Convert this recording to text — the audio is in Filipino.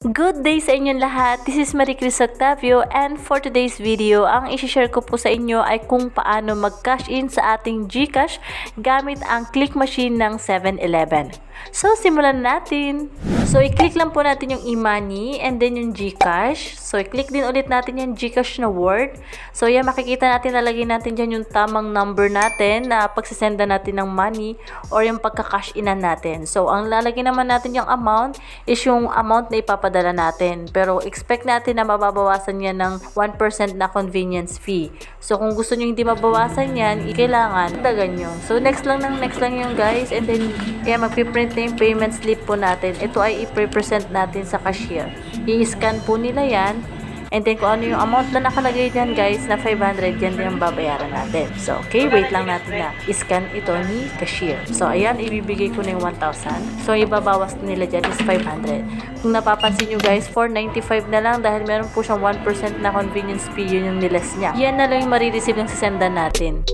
Good day sa inyong lahat. This is Maricris Octavio and for today's video, ang i-share ko po sa inyo ay kung paano mag-cash in sa ating Gcash gamit ang Cliqq machine ng 7-Eleven. So, simulan natin. So, i-click lang po natin yung e-money and then yung Gcash. So, i-click din ulit natin yung Gcash na word. So, yan, makikita natin, nalagay natin dyan yung tamang number natin na pagsisenda natin ng money or yung pagka-cash inan natin. So, ang lalagay naman natin yung amount is yung amount na ipapadala natin. Pero, expect natin na mababawasan yan ng 1% na convenience fee. So, kung gusto nyo hindi mabawasan yan, kailangan dagan nyo. So, next lang yung guys. And then, kaya magpiprint na yung payment slip po natin. Ito ay i-present natin sa cashier. I-scan po nila yan. And then kung ano yung amount na nakalagay dyan guys na 500, yan din ang babayaran natin. So okay, wait lang natin na i-scan ito ni cashier. So ayan, ibibigay ko na yung 1,000. So ibabawas nila dyan is 500. Kung napapansin nyo guys, 495 na lang dahil meron po siyang 1% na convenience fee, yun yung niles niya. Yan na lang yung marireceive ng sisendan natin.